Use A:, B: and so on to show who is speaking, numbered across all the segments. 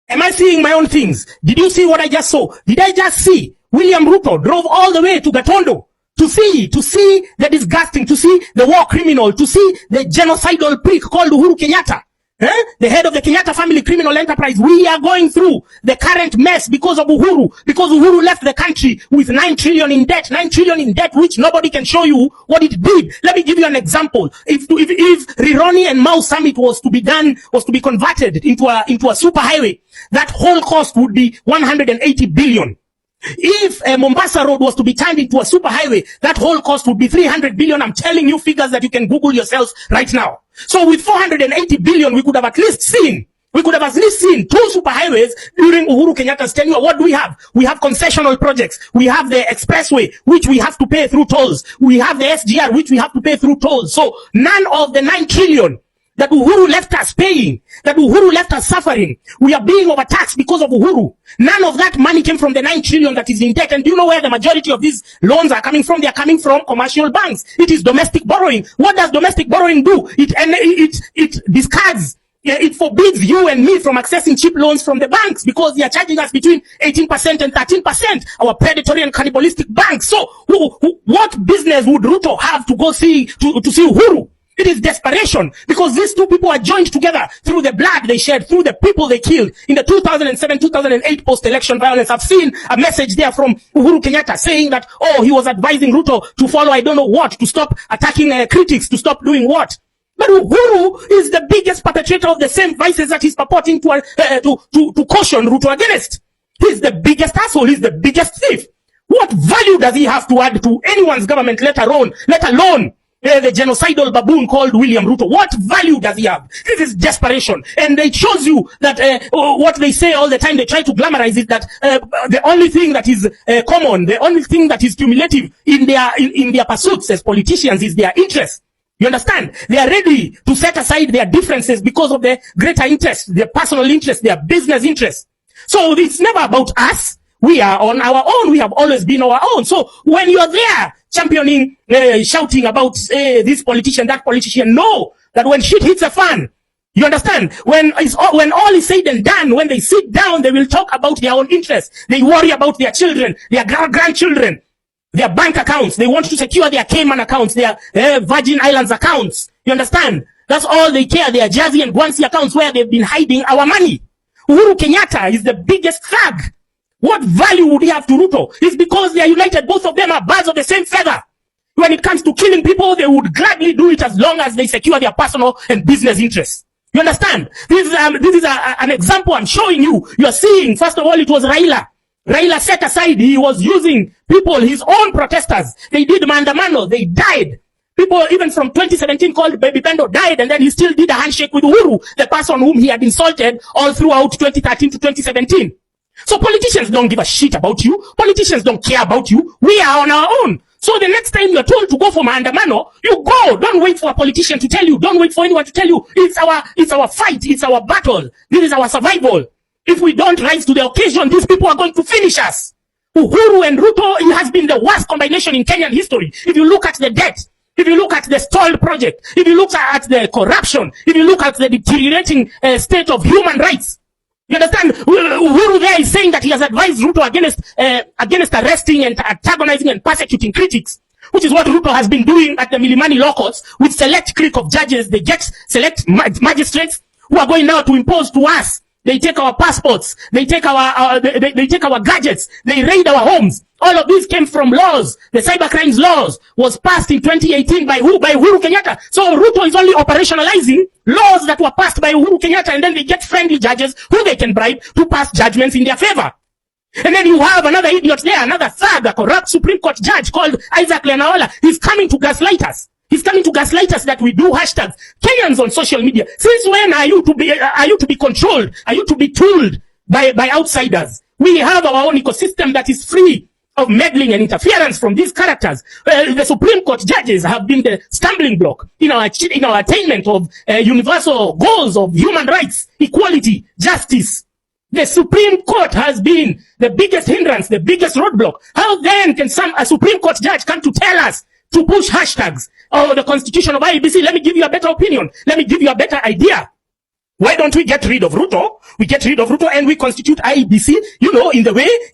A: Am I seeing my own things? Did you see what I just saw? Did I just see William Ruto drove all the way to Gatondo to see the disgusting, to see the war criminal, to see the genocidal prick called Uhuru Kenyatta? The head of the Kenyatta family criminal enterprise. We are going through the current mess because of Uhuru, because Uhuru left the country with 9 trillion in debt, which nobody can show you what it did. Let me give you an example. If Rironi and Mau Summit was to be converted into a super highway, that whole cost would be 180 billion. If Mombasa Road was to be turned into a super highway, that whole cost would be 300 billion. I'm telling you figures that you can Google yourselves right now. So with 480 billion, we could have at least seen 2 super highways during Uhuru Kenyatta's tenure. What do we have? We have concessional projects. We have the expressway, which we have to pay through tolls. We have the SGR, which we have to pay through tolls. So none of the 9 trillion that Uhuru left us paying, that Uhuru left us suffering, we are being overtaxed because of Uhuru. None of that money came from the 9 trillion that is in debt. And do you know where the majority of these loans are coming from? They are coming from commercial banks. It is domestic borrowing. What does domestic borrowing do? It discards, it forbids you and me from accessing cheap loans from the banks because they are charging us between 18% and 13%, our predatory and cannibalistic banks. So what business would Ruto have to go see to see Uhuru? It is desperation, because these two people are joined together through the blood they shed, through the people they killed in the 2007-2008 post-election violence. I've seen a message there from Uhuru Kenyatta saying that, he was advising Ruto to follow I don't know what, to stop attacking critics, to stop doing what. But Uhuru is the biggest perpetrator of the same vices that he's purporting to caution Ruto against. He's the biggest asshole. He's the biggest thief. What value does he have to add to anyone's government, let alone the genocidal baboon called William Ruto? What value does he have? This is desperation. And it shows you that what they say all the time, they try to glamorize it, that the only thing that is common, the only thing that is cumulative in their pursuits as politicians is their interest. You understand? They are ready to set aside their differences because of their greater interest, their personal interest, their business interest. So it's never about us. We are on our own. We have always been our own. So when you're there championing, shouting about this politician, that politician, know that when shit hits a fan, you understand? When all is said and done, when they sit down, they will talk about their own interests. They worry about their children, their grandchildren, their bank accounts. They want to secure their Cayman accounts, their Virgin Islands accounts. You understand? That's all they care. Their Jersey and Guernsey accounts where they've been hiding our money. Uhuru Kenyatta is the biggest thug. What value would he have to Ruto? It's because they are united. Both of them are birds of the same feather. When it comes to killing people, they would gladly do it as long as they secure their personal and business interests. You understand? This is an example I'm showing you. You are seeing, first of all, it was Raila. Raila set aside. He was using people, his own protesters. They did maandamano. They died. People even from 2017 called Baby Bendo died, and then he still did a handshake with Uhuru, the person whom he had insulted all throughout 2013 to 2017. So politicians don't give a shit about you. Politicians don't care about you. We are on our own. So the next time you're told to go for maandamano, you go. Don't wait for a politician to tell you. Don't wait for anyone to tell you. It's our fight. It's our battle. This is our survival. If we don't rise to the occasion, these people are going to finish us. Uhuru and Ruto, it has been the worst combination in Kenyan history. If you look at the debt, if you look at the stalled project, if you look at the corruption, if you look at the deteriorating state of human rights, you understand? Uhuru there is saying that he has advised Ruto against arresting and antagonizing and persecuting critics, which is what Ruto has been doing at the Milimani law courts with select clique of judges. They get select magistrates who are going now to impose to us. They take our passports. They take they take our gadgets. They raid our homes. All of these came from laws. The cyber crimes laws was passed in 2018 by who? By Uhuru Kenyatta. So Ruto is only operationalizing laws that were passed by Uhuru Kenyatta, and then they get friendly judges who they can bribe to pass judgments in their favor. And then you have another idiot there, another thug, a corrupt Supreme Court judge called Isaac Lenaola. He's coming to gaslight us. He's coming to gaslight us that we do hashtags. Kenyans on social media. Since when are you to be controlled? Are you to be tooled by outsiders? We have our own ecosystem that is free of meddling and interference from these characters. The Supreme Court judges have been the stumbling block in our attainment of universal goals of human rights, equality, justice. The Supreme Court has been the biggest hindrance, the biggest roadblock. How then can a Supreme Court judge come to tell us to push hashtags? Oh, the constitution of IEBC, let me give you a better opinion. Let me give you a better idea. Why don't we get rid of Ruto? We get rid of Ruto and we constitute IEBC, in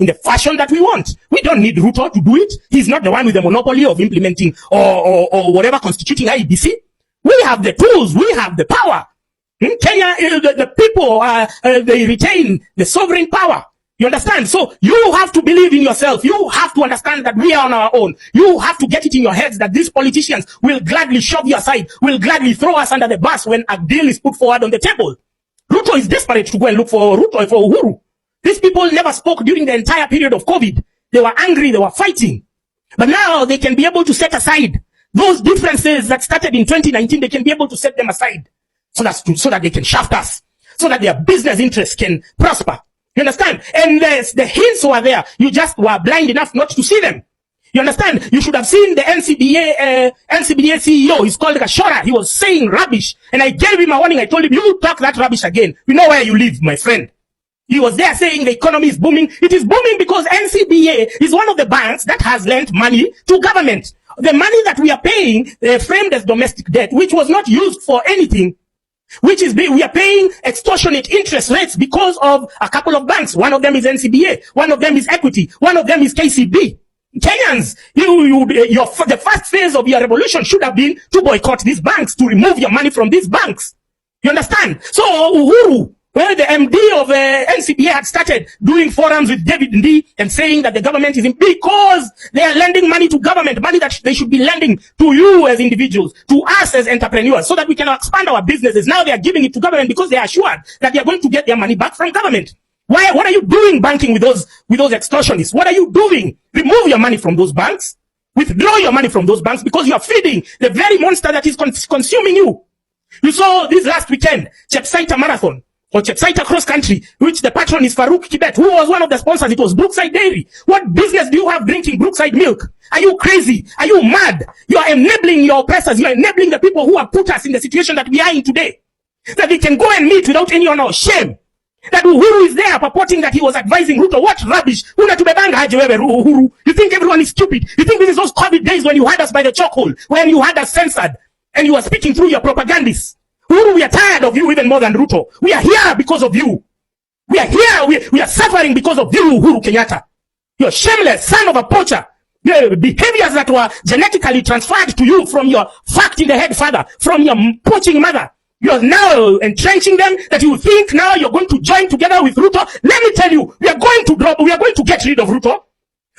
A: the fashion that we want. We don't need Ruto to do it. He's not the one with the monopoly of implementing or whatever constituting IEBC. We have the tools. We have the power. In Kenya, the people, they retain the sovereign power. You understand? So you have to believe in yourself. You have to understand that we are on our own. You have to get it in your heads that these politicians will gladly shove you aside, will gladly throw us under the bus when a deal is put forward on the table. Ruto is desperate to go and look for Uhuru. These people never spoke during the entire period of COVID. They were angry, they were fighting. But now they can be able to set aside those differences that started in 2019. They can be able to set them aside so that they can shaft us, so that their business interests can prosper. You understand? And the hints were there. You just were blind enough not to see them. You understand? You should have seen the NCBA CEO. He's called Gashora. He was saying rubbish. And I gave him a warning. I told him, you talk that rubbish again. We know where you live, my friend. He was there saying the economy is booming. It is booming because NCBA is one of the banks that has lent money to government. The money that we are paying, framed as domestic debt, which was not used for anything, we are paying extortionate interest rates because of a couple of banks. One of them is NCBA. One of them is Equity. One of them is KCB. Kenyans, the first phase of your revolution should have been to boycott these banks, to remove your money from these banks. You understand? So Uhuru, where the MD of NCBA had started doing forums with David Ndi and saying that the government is because they are lending money to government, money that they should be lending to you as individuals, to us as entrepreneurs, so that we can expand our businesses. Now they are giving it to government because they are assured that they are going to get their money back from government. Why? What are you doing banking with those extortionists? What are you doing? Remove your money from those banks. Withdraw your money from those banks because you are feeding the very monster that is consuming you. You saw this last weekend, Chepsaita Marathon, or Chepsaita Cross Country, which the patron is Farouk Kibet, who was one of the sponsors. It was Brookside Dairy. What business do you have drinking Brookside milk? Are you crazy? Are you mad? You are enabling your oppressors. You are enabling the people who have put us in the situation that we are in today. That we can go and meet without any honor or shame. That Uhuru is there purporting that he was advising Ruto. What rubbish. Uhuru. You think everyone is stupid? You think this is those COVID days when you had us by the chokehold, when you had us censored, and you were speaking through your propagandists? Uhuru, we are tired of you even more than Ruto. We are here because of you. We are here. We are suffering because of you, Uhuru Kenyatta. You're shameless, son of a poacher. Your behaviors that were genetically transferred to you from your fact in the head father, from your poaching mother. You're now entrenching them, that you think now you're going to join together with Ruto. Let me tell you, we are going to get rid of Ruto.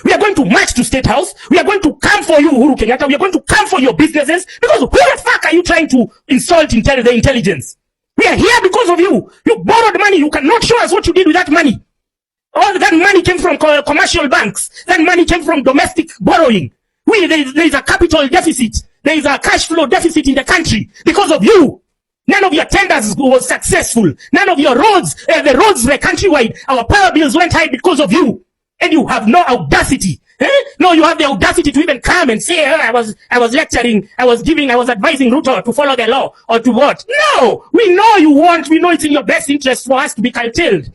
A: We are going to march to State House. We are going to come for you, Uhuru Kenyatta. We are going to come for your businesses. Because who the fuck are you trying to insult the intelligence? We are here because of you. You borrowed money. You cannot show us what you did with that money. All that money came from commercial banks. That money came from domestic borrowing. There is a capital deficit. There is a cash flow deficit in the country because of you. None of your tenders was successful. None of your roads, the roads were countrywide. Our power bills went high because of you. And you have no audacity. No, you have the audacity to even come and say, I was lecturing, I was advising Ruto to follow the law or to what? No, we know we know it's in your best interest for us to be curtailed.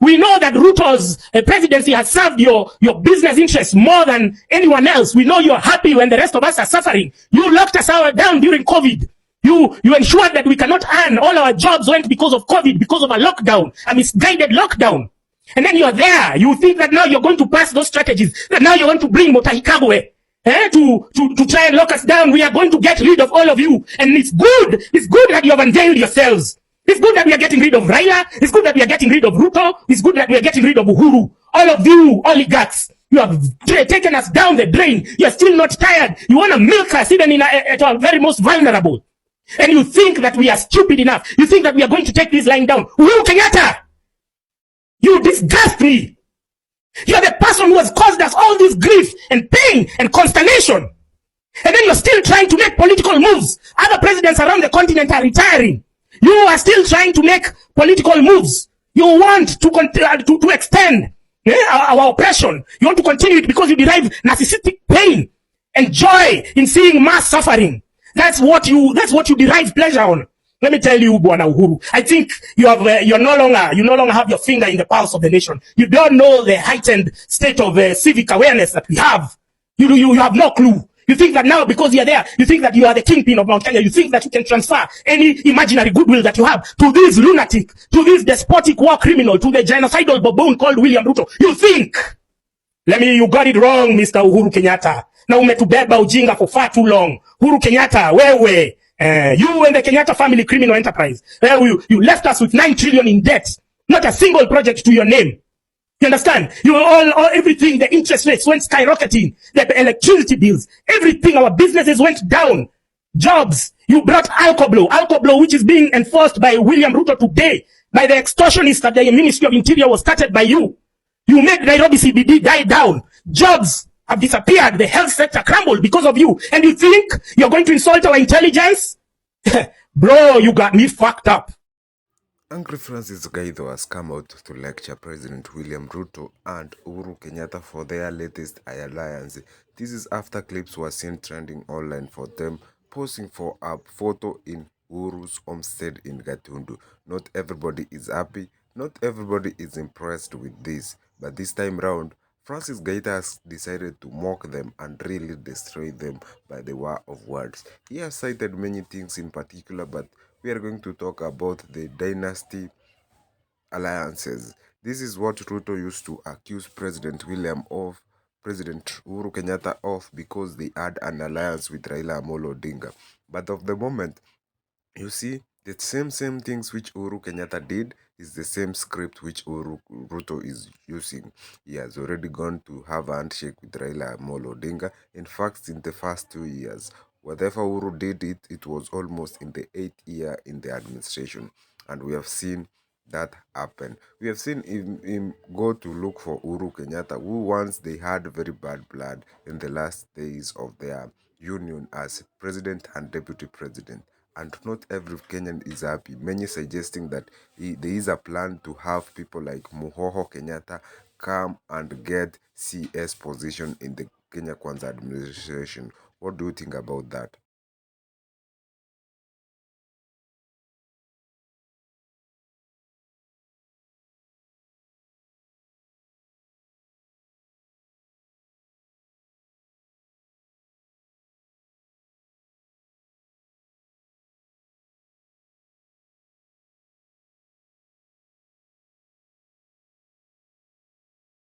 A: We know that Ruto's presidency has served your business interests more than anyone else. We know you're happy when the rest of us are suffering. You locked us down during COVID. You ensured that we cannot earn. All our jobs went because of COVID, because of a lockdown, a misguided lockdown. And then you're there. You think that now you're going to pass those strategies, that now you're going to bring Mutahi Kagwe to try and lock us down. We are going to get rid of all of you. And it's good. It's good that you have unveiled yourselves. It's good that we are getting rid of Raila. It's good that we are getting rid of Ruto. It's good that we are getting rid of Uhuru. All of you oligarchs, you have taken us down the drain. You're still not tired. You want to milk us even at our very most vulnerable. And you think that we are stupid enough. You think that we are going to take this line down. Uhuru Kenyatta, you disgust me. You're the person who has caused us all this grief and pain and consternation. And then you're still trying to make political moves. Other presidents around the continent are retiring. You are still trying to make political moves. You want to extend our oppression. You want to continue it because you derive narcissistic pain and joy in seeing mass suffering. That's what you derive pleasure on. Let me tell you, Bwana Uhuru, I think you no longer have your finger in the pulse of the nation. You don't know the heightened state of civic awareness that we have. You have no clue. You think that now because you're there, you think that you are the kingpin of Mount Kenya. You think that you can transfer any imaginary goodwill that you have to this lunatic, to this despotic war criminal, to the genocidal baboon called William Ruto. You think. You got it wrong, Mr. Uhuru Kenyatta. Na umetubeba ujinga for far too long. Uhuru Kenyatta, wewe. You and the Kenyatta family criminal enterprise. You left us with 9 trillion in debt. Not a single project to your name. You understand? Everything, the interest rates went skyrocketing, the electricity bills, everything, our businesses went down. Jobs, you brought Alcoblo, which is being enforced by William Ruto today, by the extortionists that the Ministry of Interior was started by you. You made Nairobi CBD die down. Jobs have disappeared. The health sector crumbled because of you. And you think you're going to insult our intelligence? Bro, you got me fucked up.
B: Angry Francis Gaido has come out to lecture President William Ruto and Uhuru Kenyatta for their latest alliance. This is after clips were seen trending online for them posing for a photo in Uhuru's homestead in Gatundu. Not everybody is happy, not everybody is impressed with this, but this time round, Francis Gaido has decided to mock them and really destroy them by the war of words. He has cited many things in particular, but we are going to talk about the dynasty alliances. This is what Ruto used to accuse President Uhuru Kenyatta of because they had an alliance with Raila Amolo Odinga. But of the moment, you see, the same things which Uhuru Kenyatta did is the same script which Ruto is using. He has already gone to have a handshake with Raila Amolo Odinga. In fact, in the first 2 years, whatever Uhuru did, it was almost in the 8th year in the administration. And we have seen that happen. We have seen him go to look for Uhuru Kenyatta, who once they had very bad blood in the last days of their union as president and deputy president. And not every Kenyan is happy. Many suggesting that there is a plan to have people like Muhoho Kenyatta come and get CS position in the Kenya Kwanza administration. What do you think about that?